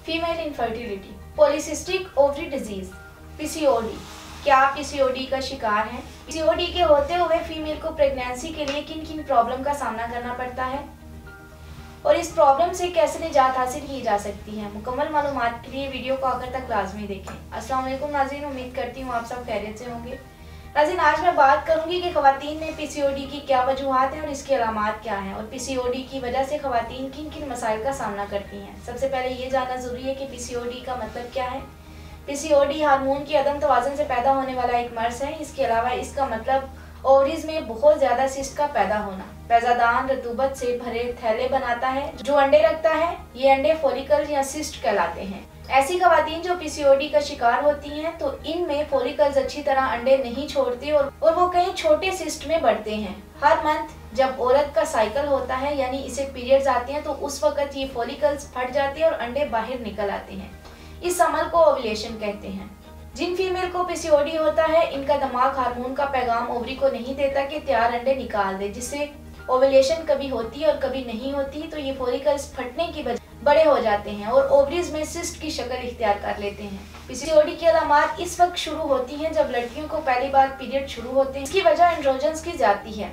Female infertility, polycystic ovary disease, PCOD. क्या आप PCOD का शिकार हैं? पीसीओडी के होते हुए फीमेल को प्रेगनेंसी के लिए किन किन प्रॉब्लम का सामना करना पड़ता है और इस प्रॉब्लम से कैसे निजात हासिल की जा सकती है? मुकम्मल मालूमात के लिए वीडियो को आखिर तक लाजमी देखें। अस्सलाम वालेकुम नाज़रीन, उम्मीद करती हूँ आप सब खैरियत से होंगे। नाज़रीन, आज मैं बात करूंगी कि ख़वातीन में पीसीओडी की क्या वजूहात हैं और इसकी अलामात क्या हैं और पीसीओडी की वजह से ख़वातीन किन किन मसाइल का सामना करती हैं। सबसे पहले ये जानना ज़रूरी है कि पीसीओडी का मतलब क्या है। पीसीओडी हार्मोन की अदम तवाज़ुन से पैदा होने वाला एक मर्ज़ है। इसके अलावा इसका मतलब ओवरीज में बहुत ज्यादा सिस्ट का पैदा होना। पैजादान रतूबत से भरे थैले बनाता है जो अंडे रखता है। ये अंडे फॉलिकल या सिस्ट कहलाते हैं। ऐसी ख़वातीन जो पीसीओडी का शिकार होती हैं तो इनमें फॉलिकल्स अच्छी तरह अंडे नहीं छोड़ते और वो कई छोटे सिस्ट में बढ़ते हैं। हर मंथ जब औरत का साइकिल होता है यानी इसे पीरियड्स आते हैं तो उस वक्त ये फॉलिकल्स फट जाते हैं और अंडे बाहर निकल आते हैं। इस अमल को ओव्यूलेशन कहते हैं। जिन फीमेल को पीसीओडी होता है इनका दिमाग हार्मोन का पैगाम ओवरी को नहीं देता कि तैयार अंडे निकाल दे, जिससे ओव्यूलेशन कभी होती और कभी नहीं होती। तो ये फॉलिकल्स फटने की वजह बड़े हो जाते हैं और ओवरीज में सिस्ट की शक्ल इख्तियार कर लेते हैं। पीसीओडी की अलामात इस वक्त शुरू होती हैं जब लड़कियों को पहली बार पीरियड शुरू होते हैं। इसकी वजह एंड्रोजन्स की जाती है।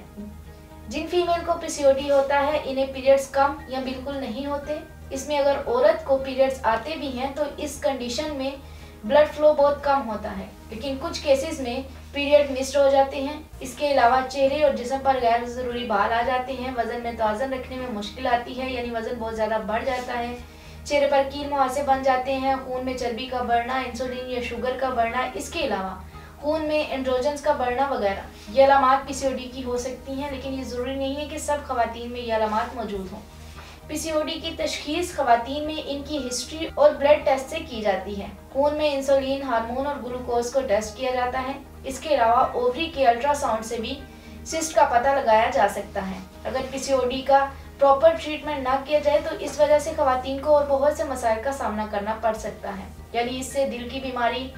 जिन फीमेल को पीसीओडी होता है इन्हें पीरियड्स कम या बिल्कुल नहीं होते। इसमें अगर औरत को पीरियड्स आते भी हैं तो इस कंडीशन में ब्लड फ्लो बहुत कम होता है, लेकिन कुछ केसेस में पीरियड मिस्ड हो जाते हैं। इसके अलावा चेहरे और जिस्म पर गैर जरूरी बाल आ जाते हैं। वजन में तवाज़ुन रखने में मुश्किल आती है यानी वजन बहुत ज़्यादा बढ़ जाता है। चेहरे पर कील मुहासे बन जाते हैं। खून में चर्बी का बढ़ना, इंसुलिन या शुगर का बढ़ना, इसके अलावा खून में एंड्रोजन्स का बढ़ना वगैरह ये अलामात पीसीओडी की हो सकती हैं, लेकिन ये ज़रूरी नहीं है कि सब ख़वातीन में ये अलामात मौजूद हों। पीसीओडी की तशखीस ख़वातीन में इनकी हिस्ट्री और ब्लड टेस्ट से की जाती है। खून में इंसुलिन, हार्मोन और ग्लूकोज को टेस्ट किया जाता है। इसके अलावा ओवरी के अल्ट्रासाउंड से भी सिस्ट का पता लगाया जा सकता है। अगर पीसीओडी का प्रॉपर ट्रीटमेंट ना किया जाए तो इस वजह से ख़वातीन को और बहुत से मसाइल का सामना करना पड़ सकता है, यानी इससे दिल की बीमारी,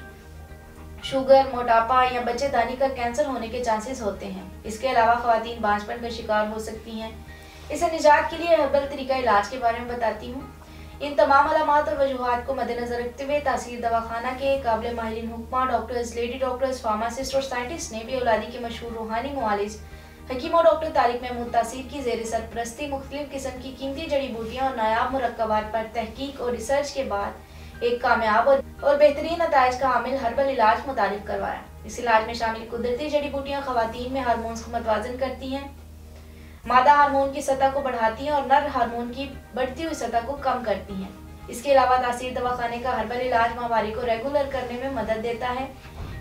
शुगर, मोटापा या बच्चेदानी का कैंसर होने के चांसेस होते हैं। इसके अलावा ख़वातीन बांझपन का शिकार हो सकती हैं। इसे निजात के लिए हर्बल तरीका इलाज के बारे में बताती हूँ। इन तमाम अलामात और वजूहात को मद्देनजर रखते हुए तासीर दवाखाना के काबिल माहिरीन हुक्मा, डॉक्टर्स, लेडी डॉक्टर्स, फार्मासिस्ट और साइंटिस्ट ने भी औलादी के मशहूर रूहानी मुआलिज हकीम और डॉक्टर तारिक महमूद तासीर की ज़ेर सरपरस्ती मुख्तलिफ किस्म की कीमती जड़ी बूटियाँ और नायाब मुरक्कबात पर तहकीक और रिसर्च के बाद एक कामयाब और बेहतरीन नताइज का हामिल हर्बल इलाज मुतारिफ करवाया। इस इलाज में शामिल कुदरती जड़ी बूटियाँ ख़वातीन में हार्मोन्स को मतवाजन करती हैं, मादा हार्मोन की सतह को बढ़ाती हैं और नर हार्मोन की बढ़ती हुई सतह को कम करती हैं। इसके अलावा तासीर दवाखाने का हर्बल इलाज माहवारी को रेगुलर करने में मदद देता है,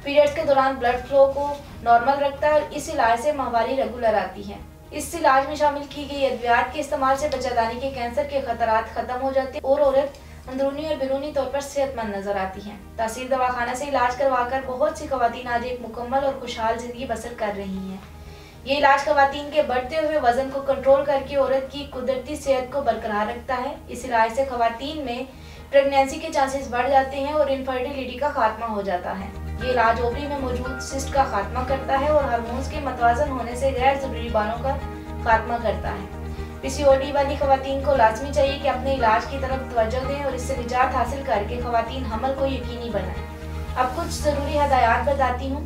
पीरियड्स के दौरान ब्लड फ्लो को नॉर्मल रखता है और इस इलाज से माहवारी रेगुलर आती है। इस इलाज में शामिल की गई अद्वियात के इस्तेमाल से बच्चेदानी के कैंसर के खतरात खत्म हो जाते हैं और औरत अंदरूनी और बैरूनी तौर पर सेहतमंद नजर आती है। तासीर दवाखाना से इलाज करवाकर बहुत सी ख़वातीन आज एक मुकम्मल और खुशहाल जिंदगी बसर कर रही हैं। ये इलाज ख़वातीन के बढ़ते हुए वजन को कंट्रोल करके औरत की कुदरती सेहत को बरकरार रखता है। इस इलाज से ख़वातीन में प्रेगनेंसी के चांसेस बढ़ जाते हैं और इनफर्टिलिटी का खात्मा हो जाता है। ये इलाज ओवरी में मौजूद सिस्ट का खात्मा करता है और हार्मोन्स के मतवाजन होने से गैर जरूरी बालों का खात्मा करता है। पीसीओडी वाली ख़वातीन को लाजमी चाहिए कि अपने इलाज की तरफ तवज्जो दें और इससे निजात हासिल करके ख़वातीन हमल को यकीनी बनाएं। अब कुछ ज़रूरी हदायत बताती हूँ।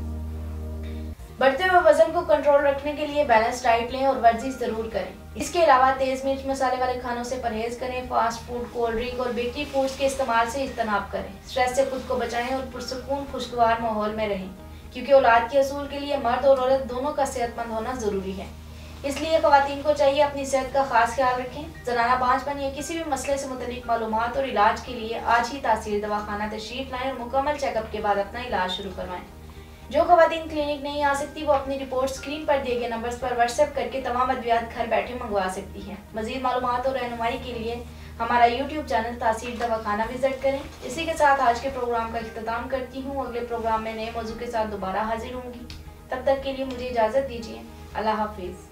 बढ़ते हुए वजन को कंट्रोल रखने के लिए बैलेंस डाइट लें और वर्जिश जरूर करें। इसके अलावा तेज मिर्च मसाले वाले खानों से परहेज करें। फास्ट फूड, कोल्ड ड्रिंक और बेकरी फूड्स के इस्तेमाल से इज्तनाब करें। स्ट्रेस से खुद को बचाएं और पुरसुकून खुशगवार माहौल में रहें, क्योंकि औलाद के असूल के लिए मर्द और औरत दोनों का सेहतमंद होना जरूरी है। इसलिए ख़वातीन को चाहिए अपनी सेहत का खास ख्याल रखें। जनाना बांझपन या किसी भी मसले से मुतल्लिक मालूमात और इलाज के लिए आज ही तासीर दवाखाना तशरीफ लाएं और मुकम्मल चेकअप के बाद अपना इलाज शुरू करवाएं। जो ख़वातीन क्लिनिक नहीं आ सकती वो अपनी रिपोर्ट स्क्रीन पर दिए गए नंबर्स पर व्हाट्सएप करके तमाम अद्वियात घर बैठे मंगवा सकती हैं। मज़ीद मालूमात और रहनुमाई के लिए हमारा यूट्यूब चैनल तासीर दवाखाना विजिट करें। इसी के साथ आज के प्रोग्राम का इख्तिताम करती हूँ। अगले प्रोग्राम में नए मौजू के साथ दोबारा हाजिर होंगी। तब तक के लिए मुझे इजाज़त दीजिए। अल्लाह हाफिज़।